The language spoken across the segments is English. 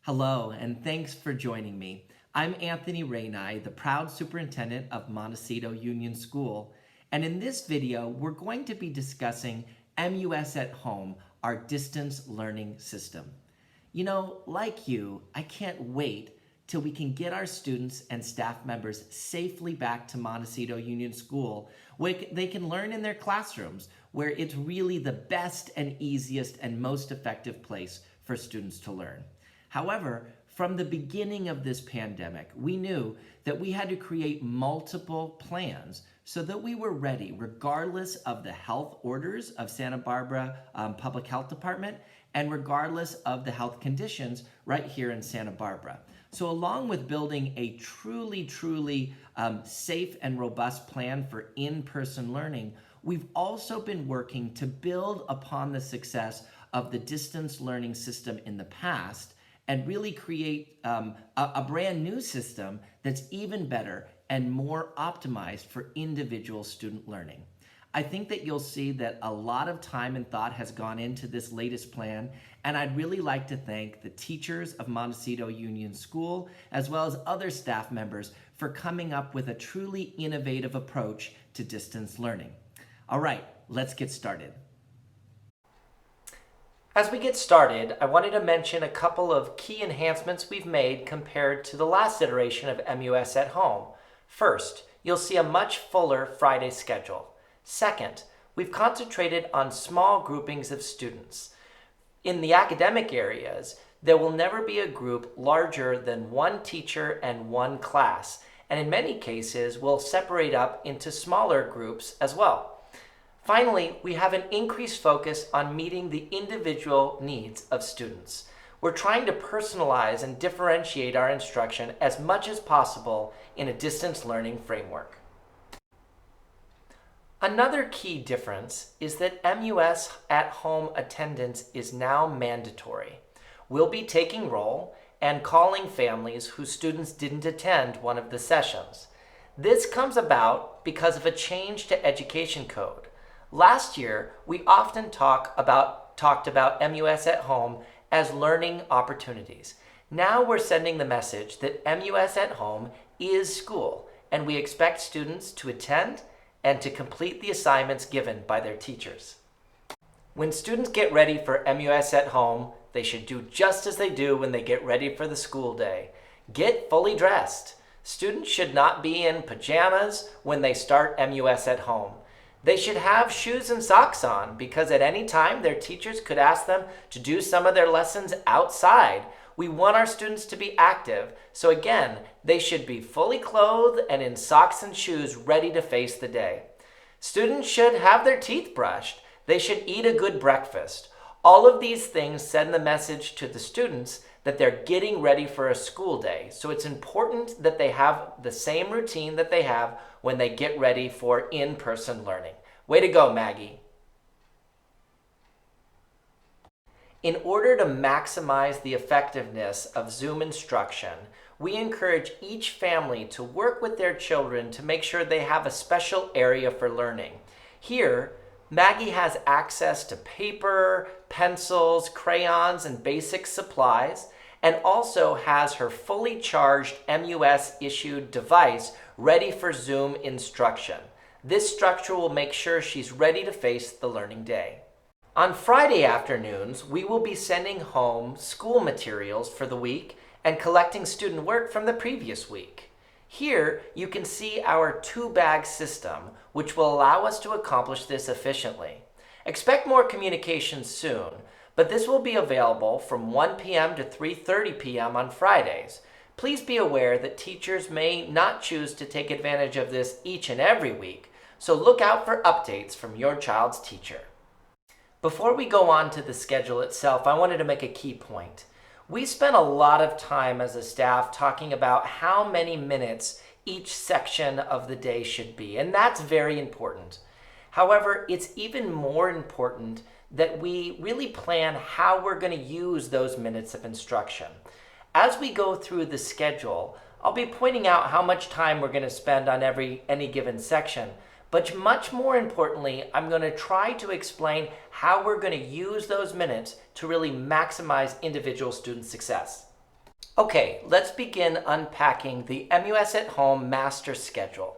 Hello, and thanks for joining me. I'm Anthony Rainey, the proud superintendent of Montecito Union School, and in this video, we're going to be discussing MUSatHome, our distance learning system. You know, like you, I can't wait till we can get our students and staff members safely back to Montecito Union School, where they can learn in their classrooms, where it's really the best and easiest and most effective place for students to learn. However, from the beginning of this pandemic, we knew that we had to create multiple plans so that we were ready, regardless of the health orders of Santa Barbara Public Health Department and regardless of the health conditions right here in Santa Barbara. So along with building a truly safe and robust plan for in-person learning, we've also been working to build upon the success of the distance learning system in the past and really create a brand new system that's even better and more optimized for individual student learning. I think that you'll see that a lot of time and thought has gone into this latest plan, and I'd really like to thank the teachers of Montecito Union School, as well as other staff members, for coming up with a truly innovative approach to distance learning. All right, let's get started. As we get started, I wanted to mention a couple of key enhancements we've made compared to the last iteration of MUSatHome. First, you'll see a much fuller Friday schedule. Second, we've concentrated on small groupings of students. In the academic areas, there will never be a group larger than one teacher and one class, and in many cases, we'll separate up into smaller groups as well. Finally, we have an increased focus on meeting the individual needs of students. We're trying to personalize and differentiate our instruction as much as possible in a distance learning framework. Another key difference is that MUSatHome attendance is now mandatory. We'll be taking roll and calling families whose students didn't attend one of the sessions. This comes about because of a change to education code. Last year, we often talked about MUSatHome as learning opportunities. Now we're sending the message that MUSatHome is school, and we expect students to attend and to complete the assignments given by their teachers. When students get ready for MUSatHome, they should do just as they do when they get ready for the school day. Get fully dressed. Students should not be in pajamas when they start MUSatHome. They should have shoes and socks on because at any time their teachers could ask them to do some of their lessons outside. We want our students to be active, so again, they should be fully clothed and in socks and shoes ready to face the day. Students should have their teeth brushed. They should eat a good breakfast. All of these things send the message to the students that they're getting ready for a school day. So it's important that they have the same routine that they have when they get ready for in-person learning. Way to go, Maggie. In order to maximize the effectiveness of Zoom instruction, we encourage each family to work with their children to make sure they have a special area for learning. Here, Maggie has access to paper, pencils, crayons, and basic supplies, and also has her fully charged MUS-issued device ready for Zoom instruction. This structure will make sure she's ready to face the learning day. On Friday afternoons, we will be sending home school materials for the week and collecting student work from the previous week. Here, you can see our two-bag system, which will allow us to accomplish this efficiently. Expect more communication soon, but this will be available from 1 p.m. to 3:30 p.m. on Fridays. Please be aware that teachers may not choose to take advantage of this each and every week, so look out for updates from your child's teacher. Before we go on to the schedule itself, I wanted to make a key point. We spent a lot of time as a staff talking about how many minutes each section of the day should be, and that's very important. However, it's even more important that we really plan how we're going to use those minutes of instruction. As we go through the schedule, I'll be pointing out how much time we're going to spend on any given section, but much more importantly, I'm going to try to explain how we're going to use those minutes to really maximize individual student success. Okay, let's begin unpacking the MUSatHome master schedule.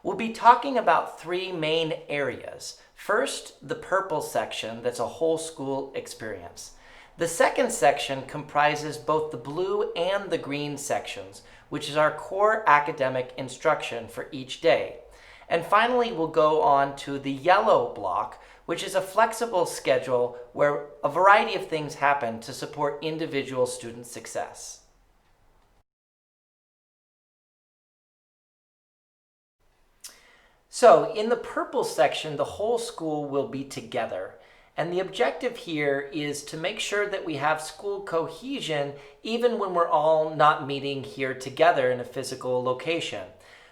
We'll be talking about three main areas. First, the purple section, that's a whole school experience. The second section comprises both the blue and the green sections, which is our core academic instruction for each day. And finally, we'll go on to the yellow block, which is a flexible schedule where a variety of things happen to support individual student success. So in the purple section, the whole school will be together. And the objective here is to make sure that we have school cohesion even when we're all not meeting here together in a physical location.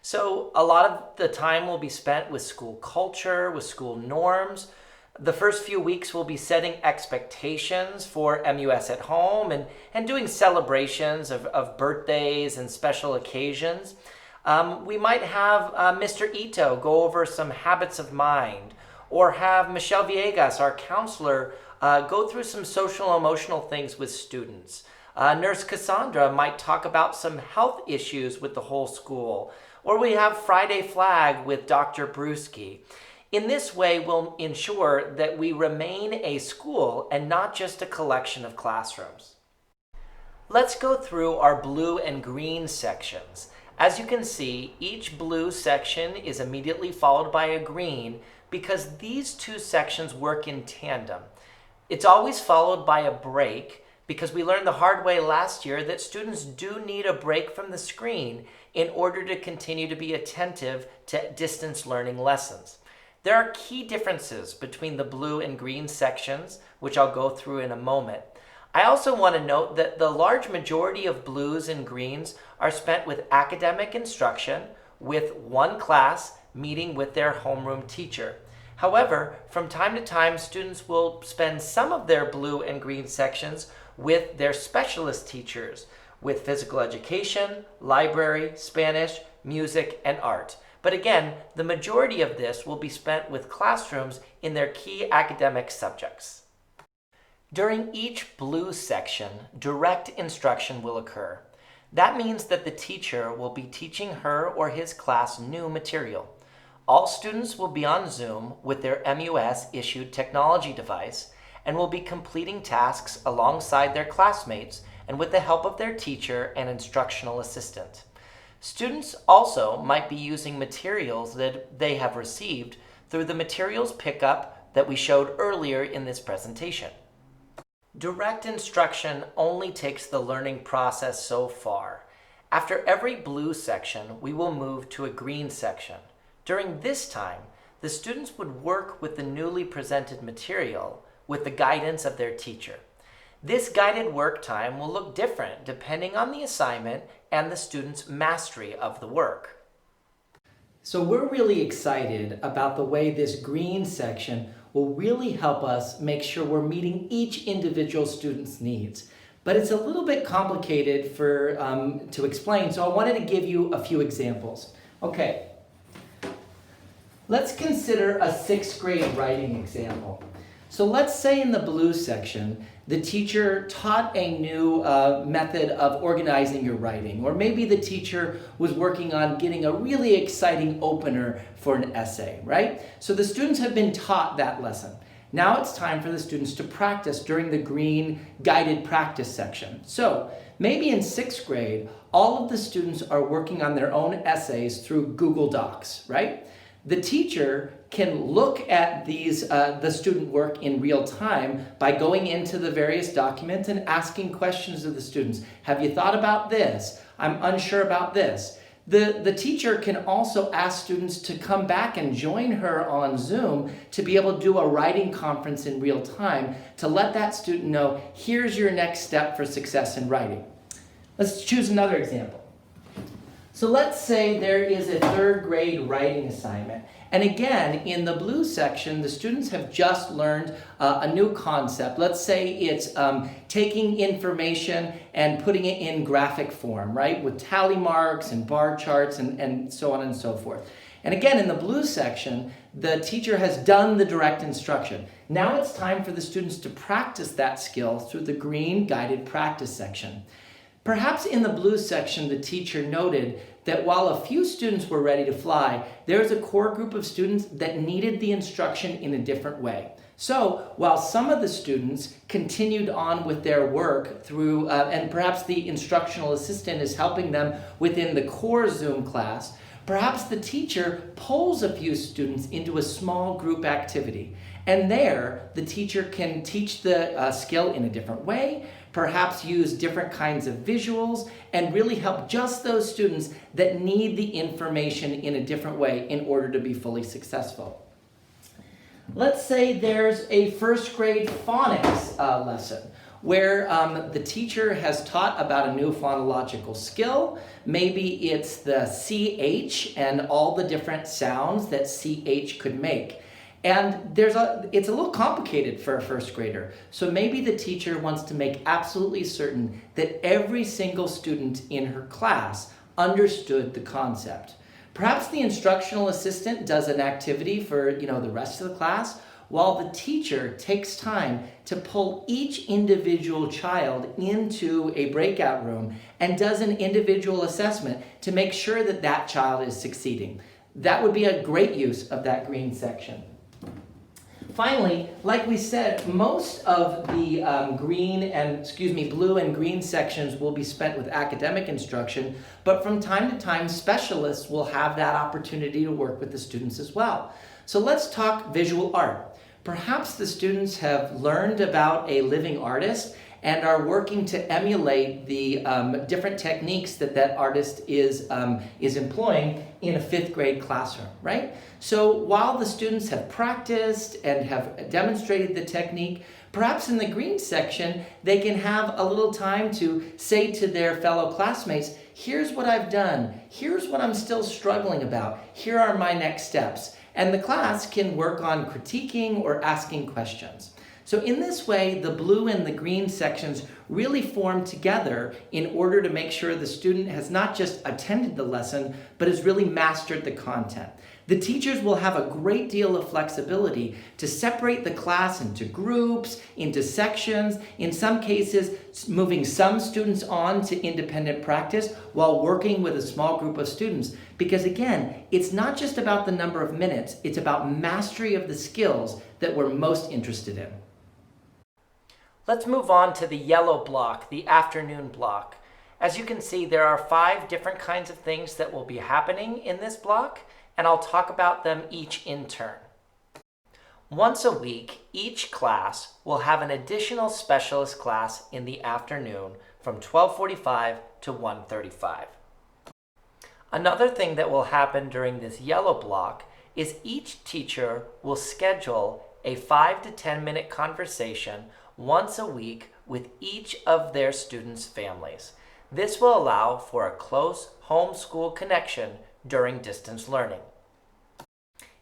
So a lot of the time will be spent with school culture, with school norms. The first few weeks we'll be setting expectations for MUSatHome and doing celebrations of birthdays and special occasions. We might have Mr. Ito go over some habits of mind, or have Michelle Villegas, our counselor, go through some social emotional things with students. Nurse Cassandra might talk about some health issues with the whole school, or we have Friday Flag with Dr. Brewski. In this way, we'll ensure that we remain a school and not just a collection of classrooms. Let's go through our blue and green sections. As you can see, each blue section is immediately followed by a green because these two sections work in tandem. It's always followed by a break because we learned the hard way last year that students do need a break from the screen in order to continue to be attentive to distance learning lessons. There are key differences between the blue and green sections, which I'll go through in a moment. I also want to note that the large majority of blues and greens are spent with academic instruction, with one class meeting with their homeroom teacher. However, from time to time, students will spend some of their blue and green sections with their specialist teachers, with physical education, library, Spanish, music, and art. But again, the majority of this will be spent with classrooms in their key academic subjects. During each blue section, direct instruction will occur. That means that the teacher will be teaching her or his class new material. All students will be on Zoom with their MUS-issued technology device and will be completing tasks alongside their classmates and with the help of their teacher and instructional assistant. Students also might be using materials that they have received through the materials pickup that we showed earlier in this presentation. Direct instruction only takes the learning process so far. After every blue section, we will move to a green section. During this time, the students would work with the newly presented material with the guidance of their teacher. This guided work time will look different depending on the assignment and the student's mastery of the work. So we're really excited about the way this green section will really help us make sure we're meeting each individual student's needs. But it's a little bit complicated to explain, so I wanted to give you a few examples. Okay, let's consider a 6th grade writing example. So let's say in the blue section, the teacher taught a new method of organizing your writing, or maybe the teacher was working on getting a really exciting opener for an essay, right? So the students have been taught that lesson. Now it's time for the students to practice during the green guided practice section. So maybe in 6th grade, all of the students are working on their own essays through Google Docs, right? The teacher can look at the student work in real time by going into the various documents and asking questions of the students. Have you thought about this? I'm unsure about this. The teacher can also ask students to come back and join her on Zoom to be able to do a writing conference in real time to let that student know, here's your next step for success in writing. Let's choose another example. So let's say there is a 3rd grade writing assignment. And again, in the blue section, the students have just learned a new concept. Let's say it's taking information and putting it in graphic form, right? With tally marks and bar charts and so on and so forth. And again, in the blue section, the teacher has done the direct instruction. Now it's time for the students to practice that skill through the green guided practice section. Perhaps in the blue section, the teacher noted that while a few students were ready to fly, there was a core group of students that needed the instruction in a different way. So while some of the students continued on with their work through, and perhaps the instructional assistant is helping them within the core Zoom class, perhaps the teacher pulls a few students into a small group activity. And there, the teacher can teach the skill in a different way, perhaps use different kinds of visuals, and really help just those students that need the information in a different way in order to be fully successful. Let's say there's a first grade phonics lesson where the teacher has taught about a new phonological skill. Maybe it's the CH and all the different sounds that CH could make. And it's a little complicated for a first grader. So maybe the teacher wants to make absolutely certain that every single student in her class understood the concept. Perhaps the instructional assistant does an activity for the rest of the class, while the teacher takes time to pull each individual child into a breakout room and does an individual assessment to make sure that that child is succeeding. That would be a great use of that green section. Finally, like we said, most of the blue and green sections will be spent with academic instruction, but from time to time, specialists will have that opportunity to work with the students as well. So let's talk visual art. Perhaps the students have learned about a living artist and are working to emulate the different techniques that artist is employing in a fifth grade classroom, right? So while the students have practiced and have demonstrated the technique, perhaps in the green section, they can have a little time to say to their fellow classmates, here's what I've done, here's what I'm still struggling about, here are my next steps. And the class can work on critiquing or asking questions. So in this way, the blue and the green sections really form together in order to make sure the student has not just attended the lesson, but has really mastered the content. The teachers will have a great deal of flexibility to separate the class into groups, into sections, in some cases moving some students on to independent practice while working with a small group of students. Because again, it's not just about the number of minutes, it's about mastery of the skills that we're most interested in. Let's move on to the yellow block, the afternoon block. As you can see, there are 5 different kinds of things that will be happening in this block, and I'll talk about them each in turn. Once a week, each class will have an additional specialist class in the afternoon from 12:45 to 1:35. Another thing that will happen during this yellow block is each teacher will schedule a 5 to 10 minute conversation once a week with each of their students' families. This will allow for a close homeschool connection during distance learning.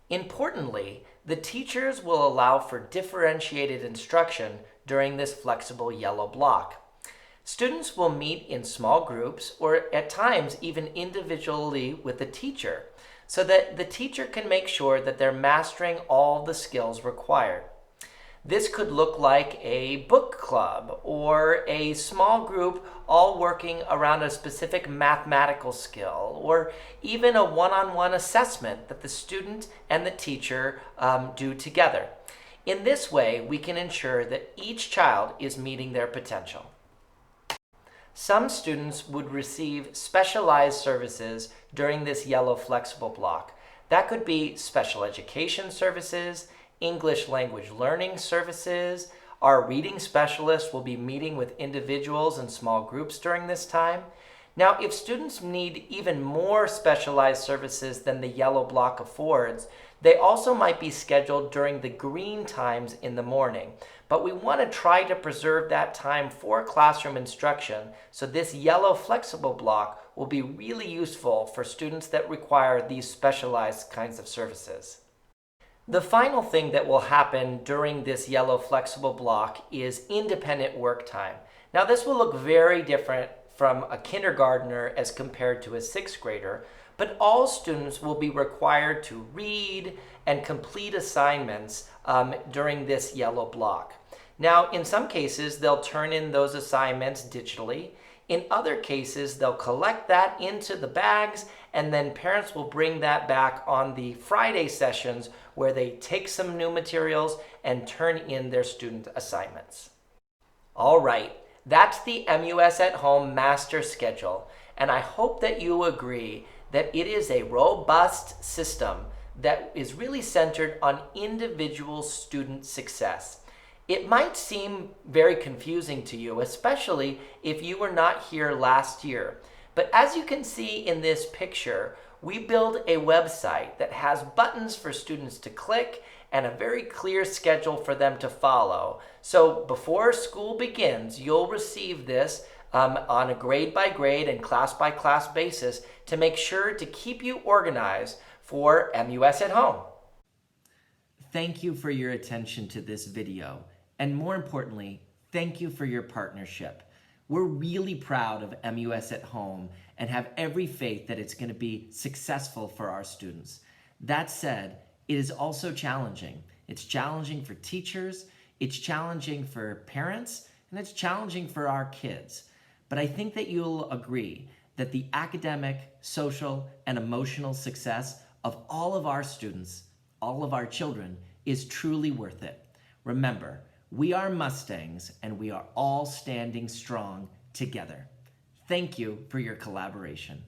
Importantly, the teachers will allow for differentiated instruction during this flexible yellow block. Students will meet in small groups or at times even individually with the teacher so that the teacher can make sure that they're mastering all the skills required. This could look like a book club or a small group all working around a specific mathematical skill, or even a one-on-one assessment that the student and the teacher do together. In this way, we can ensure that each child is meeting their potential. Some students would receive specialized services during this yellow flexible block. That could be special education services, English language learning services. Our reading specialists will be meeting with individuals and small groups during this time. Now, if students need even more specialized services than the yellow block affords, they also might be scheduled during the green times in the morning. But we want to try to preserve that time for classroom instruction, so this yellow flexible block will be really useful for students that require these specialized kinds of services. The final thing that will happen during this yellow flexible block is independent work time. Now, this will look very different from a kindergartner as compared to a 6th grader, but all students will be required to read and complete assignments during this yellow block. Now, in some cases, they'll turn in those assignments digitally. In other cases, they'll collect that into the bags, and then parents will bring that back on the Friday sessions where they take some new materials and turn in their student assignments. All right, that's the MUS at Home master schedule, and I hope that you agree that it is a robust system that is really centered on individual student success. It might seem very confusing to you, especially if you were not here last year. But as you can see in this picture, we build a website that has buttons for students to click and a very clear schedule for them to follow. So before school begins, you'll receive this on a grade by grade and class by class basis to make sure to keep you organized for MUS at Home. Thank you for your attention to this video. And more importantly, thank you for your partnership. We're really proud of MUS at Home and have every faith that it's going to be successful for our students. That said, it is also challenging. It's challenging for teachers, it's challenging for parents, and it's challenging for our kids. But I think that you'll agree that the academic, social, and emotional success of all of our students, all of our children, is truly worth it. Remember, we are Mustangs, and we are all standing strong together. Thank you for your collaboration.